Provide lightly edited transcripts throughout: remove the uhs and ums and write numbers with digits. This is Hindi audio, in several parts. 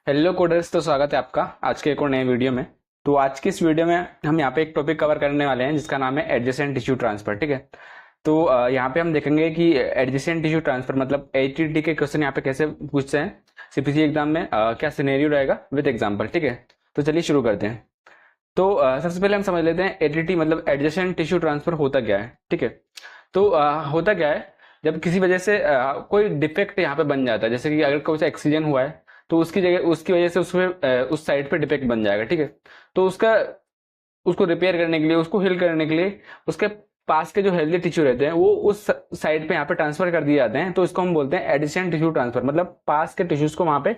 हेलो कोडर्स, तो स्वागत है आपका आज के एक और नए वीडियो में। तो आज की इस वीडियो में हम यहाँ पे एक टॉपिक कवर करने वाले हैं जिसका नाम है एडजेसेंट टिश्यू ट्रांसफर। ठीक है, तो यहाँ पे हम देखेंगे कि एडजेसेंट टिश्यू ट्रांसफर मतलब एचटीटी के क्वेश्चन यहाँ पे कैसे पूछते हैं सीपीसी एग्जाम में, क्या सिनेरियो रहेगा विद एग्जाम्पल। ठीक है, तो चलिए शुरू करते हैं। तो सबसे पहले हम समझ लेते हैं एडीटी मतलब एडजेसेंट टिश्यू ट्रांसफर होता क्या है। ठीक है, तो होता क्या है, जब किसी वजह से कोई डिफेक्ट यहाँ पे बन जाता है, जैसे कि अगर कोई सा एक्सीजन हुआ है तो उसकी जगह उसकी वजह से उसमें उस साइड पे डिफेक्ट बन जाएगा। ठीक है, तो उसको रिपेयर करने के लिए, उसको हील करने के लिए उसके पास के जो हेल्दी टिश्यू रहते हैं वो उस साइड पे यहाँ पे ट्रांसफर कर दिए जाते हैं। तो इसको हम बोलते हैं एडजेसेंट टिश्यू ट्रांसफर, मतलब पास के टिश्यूज को वहां पे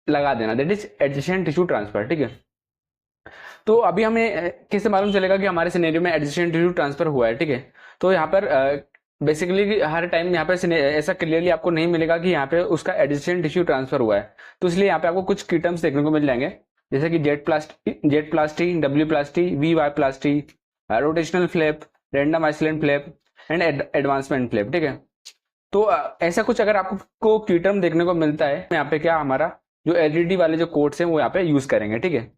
लगा देना, that is adjacent tissue transfer. ठीक है, तो अभी हमें कैसे मालूम चलेगा कि हमारे सिनेरियो में एडजेसेंट टिश्यू ट्रांसफर हुआ है। ठीक है, तो यहाँ पर बेसिकली हर टाइम यहाँ पर ऐसा क्लियरली आपको नहीं मिलेगा कि यहाँ पे उसका एडजेसेंट टिश्यू ट्रांसफर हुआ है। तो इसलिए यहाँ पे आपको कुछ की टर्म्स देखने को मिल जाएंगे, जैसे कि Z plasty, W plasty, V Y plasty, rotational flap, random isolant flap and advancement flap. ठीक है, तो ऐसा कुछ अगर आपको की टर्म देखने को मिलता है, यहाँ पे क्या हमारा जो एलईडी वाले जो कोड्स हैं वो यहाँ पे यूज करेंगे। ठीक है,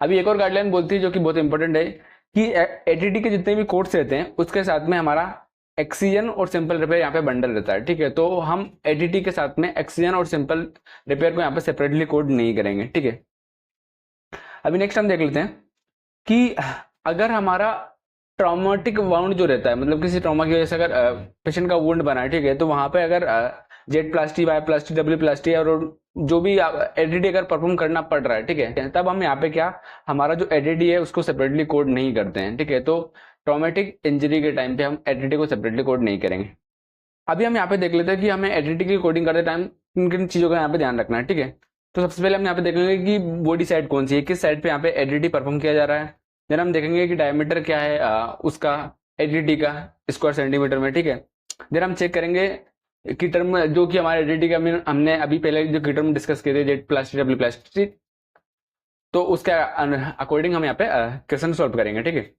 अभी एक और गाइडलाइन बोलती है जो कि बहुत इंपॉर्टेंट है कि एटीटी के जितने भी कोड्स रहते हैं उसके साथ में हमारा एक्सीजन और सिंपल रिपेयर यहाँ पे बंडल रहता है। ठीक है, तो हम एटीटी के साथ में एक्सीजन और सिंपल रिपेयर को यहाँ पे सेपरेटली कोड नहीं करेंगे। ठीक है, अभी नेक्स्ट हम देख लेते हैं कि अगर हमारा ट्रॉमेटिक वाउंड जो रहता है, मतलब किसी ट्रॉमा की वजह से अगर पेशेंट का वुंड बना है, ठीक है, तो वहां पे अगर जेट प्लास्टी, वाई प्लास्टी, डब्ल्यू प्लास्टी और जो भी एडीडी अगर परफॉर्म करना पड़ रहा है, ठीक है, तब हम यहाँ पे क्या हमारा जो एडीडी है उसको सेपरेटली कोड नहीं करते हैं। ठीक है, तो ट्रॉमेटिक इंजरी के टाइम पे हम एडीडी को सेपरेटली कोड नहीं करेंगे। अभी हम यहाँ पे देख लेते हैं कि हमें एडीडी की कोडिंग करते टाइम किन किन चीजों का यहाँ पे ध्यान रखना है। ठीक है, तो सबसे पहले हम यहाँ पे देख लेंगे कि बॉडी साइड कौन सी है, किस साइड पे यहाँ पे एडीडी परफॉर्म किया जा रहा है। देन हम देखेंगे कि डायमीटर क्या है उसका एडीडी का स्क्वायर सेंटीमीटर में। ठीक है, देन हम चेक करेंगे की टर्म जो कि हमारे एडीडी का हमने अभी पहले जो की टर्म डिस्कस किए थे, जेड प्लास्टिक, डब्ल्यू प्लास्टिक, तो उसके अकॉर्डिंग हम यहाँ पे क्वेश्चन सॉल्व करेंगे। ठीक है,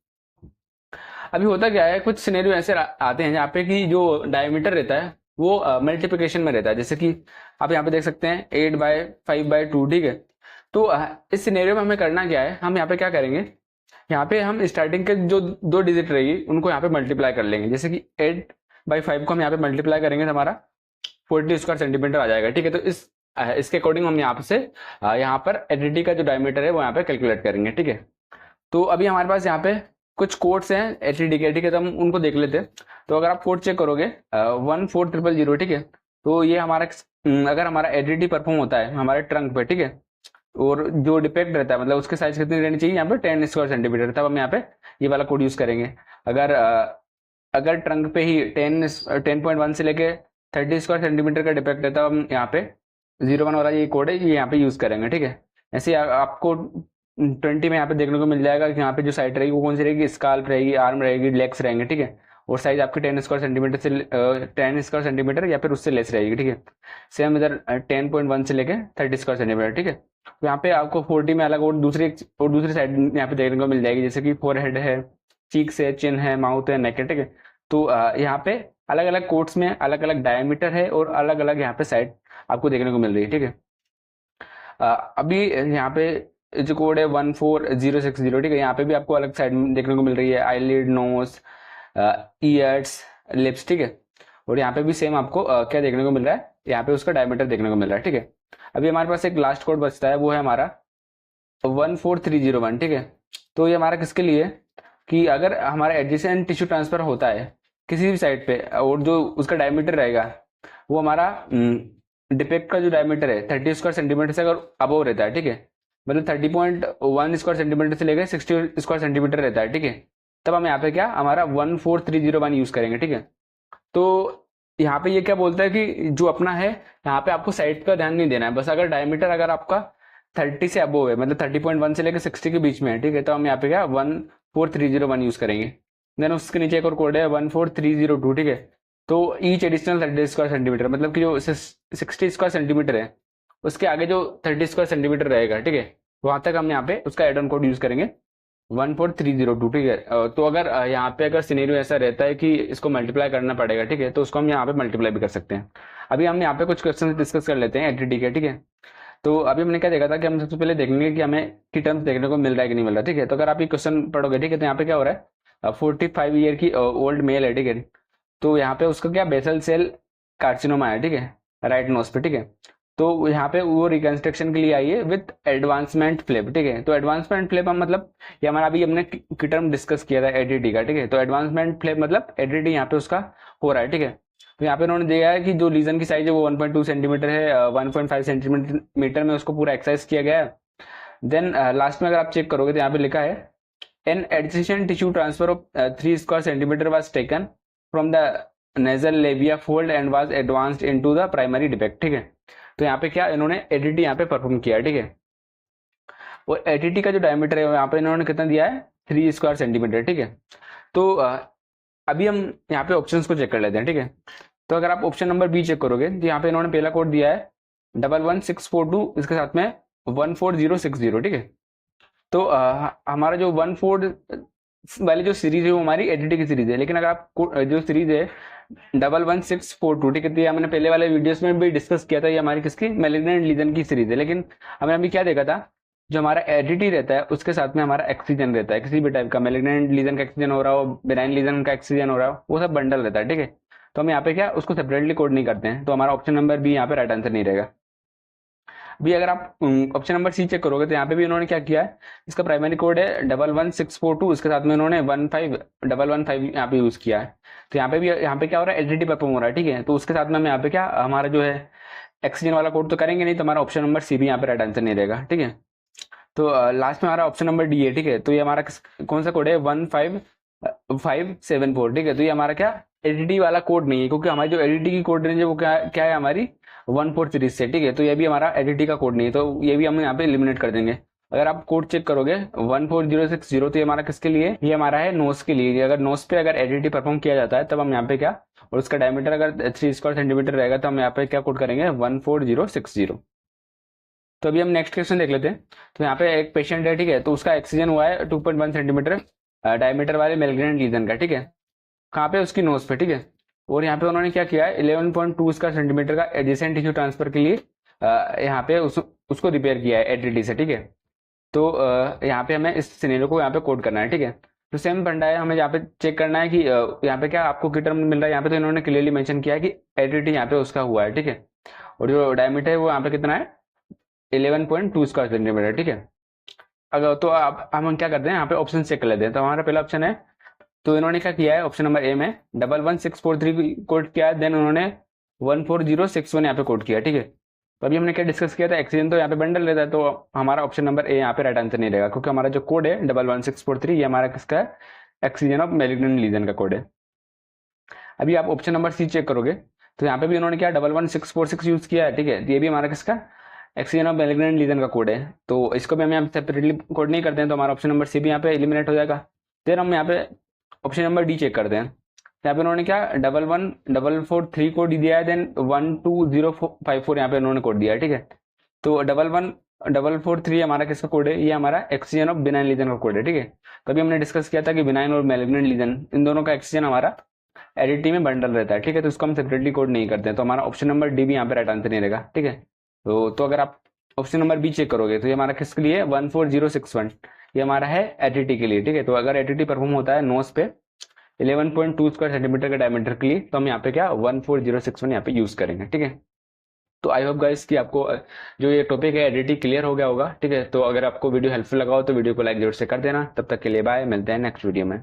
अभी होता क्या है, कुछ सिनेरियो ऐसे आते हैं जहाँ पे कि जो डायमीटर रहता है वो मल्टीप्लिकेशन में रहता है, जैसे कि आप यहाँ पे देख सकते हैं 8/5/2। ठीक है, तो इस सिनेरियो में हमें करना क्या है, हम यहाँ पे क्या करेंगे, यहाँ पे हम स्टार्टिंग के जो दो डिजिट रहेगी उनको यहाँ पे मल्टीप्लाई कर लेंगे, जैसे कि 8/5 को हम यहाँ पे मल्टीप्लाई करेंगे तो हमारा 40 स्क्वायर सेंटीमीटर आ जाएगा। ठीक है, तो इसके अकॉर्डिंग हम यहाँ से यहाँ पर एडीडी का जो डायमीटर है वो यहाँ पे कैलकुलेट करेंगे। ठीक है, तो अभी हमारे पास यहाँ पे कुछ कोड्स हैं एचडी के। ठीक है, तो हम उनको देख लेते हैं। तो अगर आप कोड चेक करोगे 14000, ठीक है, तो ये हमारा अगर हमारा एडीडी परफॉर्म होता है हमारे ट्रंक पे, ठीक है, और जो डिफेक्ट रहता है मतलब उसके साइज कितनी रहनी चाहिए, यहाँ पे 10 स्क्वायर सेंटीमीटर, तब हम यहाँ पे ये वाला कोड यूज करेंगे। अगर ट्रंक पे ही 10.1 से लेके 30 स्क्वायर सेंटीमीटर का डिफेक्ट है तब हम यहाँ पे 01 वाला ये कोड है ये यहाँ पे यूज करेंगे। ठीक है, ऐसे आपको 20 में यहाँ पे देखने को मिल जाएगा कि यहाँ पे जो साइड रहेगी वो कौन सी रहेगी, स्काल्प रहेगी, आर्म रहेगी, लेग्स रहेंगे। ठीक है, और साइज आपकी 10 स्क्वायर सेंटीमीटर से 10 स्क्वायर सेंटीमीटर या फिर उससे लेस रहेगी। ठीक है, सेम इधर 10.1 से लेके 30 स्क्वायर सेंटीमीटर। ठीक है, तो यहाँ पे आपको 40 में अलग और दूसरी साइड यहाँ पे देखने को मिल जाएगी, जैसे कि फोरहेड है, चीक्स है, चिन है, माउथ है, नेक है। ठीक है, तो यहाँ पे अलग अलग कोट्स में अलग अलग डायमीटर है और अलग अलग यहाँ पे साइड आपको देखने को मिल रही है। ठीक है, अभी यहाँ पे जो कोड है 14060, ठीक है, यहाँ पे भी आपको अलग साइड देखने को मिल रही है, आईलिड, नोज, ईयर्स, लिप्स। ठीक है, और यहाँ पे भी सेम आपको क्या देखने को मिल रहा है, यहाँ पे उसका डायमीटर देखने को मिल रहा है। ठीक है, अभी हमारे पास एक लास्ट कोड बचता है, वो है हमारा 14301। ठीक है, तो ये हमारा किसके लिए कि अगर हमारा एडजेसेंट टिश्यू ट्रांसफर होता है किसी भी साइड पे और जो उसका डायमीटर रहेगा वो हमारा डिफेक्ट का जो डायमीटर है 30 स्क्वायर सेंटीमीटर से अगर अबव रहता है, ठीक है, मतलब 30.1 स्क्वायर सेंटीमीटर से लेकर 60 स्क्वायर सेंटीमीटर रहता है, ठीक है, तब हम यहाँ पे क्या हमारा 14301 यूज करेंगे। ठीक है, तो यहाँ पे ये क्या बोलता है कि जो अपना है यहाँ पे आपको साइड का ध्यान नहीं देना है, बस अगर डायमीटर अगर आपका 30 से अबव है मतलब 30.1 से लेकर 60 के बीच में है, ठीक है, तो हम यहाँ पे क्या 14301 यूज करेंगे। देन उसके नीचे एक और कोड है 14302। ठीक है, तो ईच एडिशनल 30 स्क्वायर सेंटीमीटर मतलब कि जो 60 स्क्वायर सेंटीमीटर है उसके आगे जो 30 स्क्वायर सेंटीमीटर रहेगा, ठीक है, वहां तक हम यहाँ पे उसका एड ऑन कोड यूज करेंगे 14302। ठीक है, तो अगर यहाँ पे अगर सिनेरियो ऐसा रहता है कि इसको मल्टीप्लाई करना पड़ेगा, ठीक है, तो उसको हम यहाँ पे मल्टीप्लाई भी कर सकते हैं। अभी हम यहाँ पे कुछ क्वेश्चन डिस्कस कर लेते हैं एडीडी के। ठीक है, तो अभी हमने क्या देखा था कि हम सबसे पहले देखेंगे कि हमें की टर्म्स देखने को मिल रहा है कि नहीं मिल रहा, ठीक है। तो अगर आप ये क्वेश्चन पढ़ोगे, ठीक है, तो यहाँ पे क्या हो रहा है, 45 ईयर की ओल्ड मेल है, ठीक है। तो यहाँ पे उसका क्या बेसल सेल कार्सिनोमा है, ठीक है, राइट नोज पे, ठीक है। तो यहाँ पे वो रिकंस्ट्रक्शन के लिए आई है विथ एडवांसमेंट फ्लिप, ठीक है। तो एडवांसमेंट फ्लिप मतलब ये हमारा अभी हमने की टर्म डिस्कस किया था एडीटी का, ठीक है। तो एडवांसमेंट फ्लिप मतलब एडीटी यहाँ पे उसका हो रहा है, ठीक है। तो यहाँ पे उन्होंने दिया है कि जो लीजन की साइज है वो 1.2 सेंटीमीटर है, 1.5 सेंटीमीटर में उसको पूरा एक्सरसाइज किया गया है। देन लास्ट में अगर आप चेक करोगे तो यहाँ पे लिखा है an adjacent tissue transfer of 3 square centimetre was taken from the nasal labia fold and was advanced into the primary defect, ठीक है। तो यहाँ पे क्या इन्होंने एडीटी यहाँ पे परफॉर्म किया है, ठीक है। और एडीटी का जो डायमीटर है यहाँ पे इन्होंने कितना दिया है, 3 स्क्वायर सेंटीमीटर, ठीक है। तो अभी हम यहाँ पे ऑप्शंस को चेक कर लेते हैं, ठीक है। तो अगर आप ऑप्शन नंबर बी चेक करोगे तो यहाँ पे इन्होंने पहला कोड दिया है 11642, इसके साथ में 14060, ठीक है। तो हमारा जो 14 वाली जो सीरीज है वो हमारी एडीटी की सीरीज है, लेकिन अगर आप जो सीरीज है 11642, ठीक है, तो ये हमने पहले वाले वीडियोस में भी डिस्कस किया था, ये हमारी किसकी मैलिग्नेंट लीजन की सीरीज है। लेकिन हमने अभी क्या देखा था, जो हमारा एडीटी रहता है उसके साथ में हमारा एक्सीजन रहता है, किसी भी टाइप का मैलिग्नेंट लीजन का एक्सीजन हो रहा हो, बेनाइन लीजन का एक्सीजन हो रहा हो, वो सब बंडल रहता है, ठीक है। तो हम यहाँ पे क्या उसको सेपरेटली कोड नहीं करते हैं, तो हमारा ऑप्शन नंबर बी यहाँ पे राइट आंसर नहीं रहेगा। भी अगर आप ऑप्शन नंबर सी चेक करोगे तो यहाँ पे भी उन्होंने क्या किया है, इसका प्राइमरी कोड है 11642, इसके साथ में उन्होंने 15115 यहाँ पे यूज किया है। तो यहाँ पे क्या हो रहा है, एलटीडी परफॉर्म हो रहा है, ठीक है। तो उसके साथ में हम यहाँ पे क्या हमारा जो है एक्सीजन वाला कोड तो करेंगे नहीं, तो हमारा ऑप्शन नंबर सी भी यहाँ पे राइट आंसर नहीं रहेगा, ठीक है। तो लास्ट में हमारा ऑप्शन नंबर डी है, ठीक है। तो ये हमारा कौन सा कोड है, 15574, ठीक है। तो ये हमारा क्या एलईडी वाला कोड नहीं है, क्योंकि हमारी जो एलईडी की कोड रेंज है वो क्या क्या है हमारी 14 सीरीज से, ठीक है। तो ये भी हमारा एलईडी का कोड नहीं है, तो ये भी हम यहाँ पे एलिमिनेट कर देंगे। अगर आप कोड चेक करोगे 14060, तो ये हमारा किसके लिए, ये हमारा है नोस के लिए। अगर नोस पे अगर एलईडी परफॉर्म किया जाता है तब हम यहाँ पे क्या, और उसका डायमीटर अगर 3 स्क्वायर सेंटीमीटर रहेगा तो हम यहाँ पे क्या कोड करेंगे 14060। तो अभी हम नेक्स्ट क्वेश्चन देख लेते हैं। तो यहाँ पे एक पेशेंट है, ठीक है, तो उसका एक्सीजन हुआ है 2.1 सेंटीमीटर डायमीटर वाले मेलग्रेनेट लीजन का, ठीक है। कहाँ पे, उसकी नोज पे, ठीक है। और यहाँ पे उन्होंने क्या किया है 11.2 स्क्वायर सेंटीमीटर का एडजेसेंट टिश्यू ट्रांसफर के लिए यहाँ पे उसको रिपेयर किया है एडीटी से, ठीक है। तो यहाँ पे हमें इस सिनेरियो को यहाँ पे कोड करना है, ठीक है। तो सेम फंडा है, हमें यहाँ पे चेक करना है कि यहाँ पे क्या आपको कितना मिल रहा है। यहाँ पे तो इन्होंने क्लियरली मेंशन किया है कि एडीटी यहाँ पे उसका हुआ है, ठीक है। और जो डायमीटर है वो यहाँ पे कितना है 11.2 स्क्वायर सेंटीमीटर, ठीक है। अगर तो आप हम क्या करते हैं यहाँ पे ऑप्शन चेक कर लेते हैं। तो हमारा पहला ऑप्शन है, तो इन्होंने क्या किया है ऑप्शन नंबर ए में 11643 कोड किया है, देन उन्होंने 14061 यहाँ पे कोड किया, ठीक है। तो अभी हमने क्या डिस्कस किया था, एक्सीजन तो यहाँ पे बंडल रहता है, तो हमारा ऑप्शन नंबर ए यहाँ पे राइट आंसर नहीं रहेगा, क्योंकि हमारा जो कोड है 11643 ये हमारा किसका है, एक्सीजन ऑफ मैलिग्नेंट लीजन का कोड है। अभी आप ऑप्शन नंबर सी चेक करोगे तो यहाँ पे भी उन्होंने क्या 11646 यूज किया है, ठीक है। तो ये भी हमारा किसका एक्सीजन ऑफ मैलिग्नेंट लीजन का कोड है, तो इसको भी हम यहाँ सेपरेटली कोड नहीं करते हैं, तो हमारा ऑप्शन नंबर सी भी यहाँ पे एलिमिनेट हो जाएगा। फिर हम यहाँ पे ऑप्शन नंबर डी चेक करते हैं। यहाँ पे उन्होंने क्या 11443 कोड दिया है, देन 12054 यहाँ पे उन्होंने कोड दिया है, ठीक है। तो 11443 हमारा किसका कोड है, ये हमारा एक्सीजन ऑफ बिनाइन लीजन का कोड है, ठीक है। तभी हमने डिस्कस किया था कि बिनाइन और मैलिग्नेंट लीजन इन दोनों का एक्सीजन हमारा एडिटी में बंडल रहता है, ठीक है। तो इसको हम सेपरेटली कोड नहीं करते हैं, तो हमारा ऑप्शन नंबर डी भी यहाँ पे राइट आंसर नहीं रहेगा, ठीक है। तो अगर आप ऑप्शन नंबर बी चेक करोगे तो ये हमारा किसके लिए 14061, ये हमारा है एटीटी के लिए, ठीक है। तो अगर एटीटी परफॉर्म होता है नोज पे 11.2 स्क्वायर सेंटीमीटर के डायमीटर के लिए, तो हम यहाँ पे क्या 14061 यहाँ पे यूज करेंगे, ठीक है। तो आई होप गाइस कि आपको जो ये टॉपिक है एडिटिंग क्लियर हो गया होगा, ठीक है। तो अगर आपको वीडियो हेल्पफुल लगा हो तो वीडियो को लाइक जरूर से कर देना। तब तक के लिए बाय, मिलते हैं नेक्स्ट वीडियो में।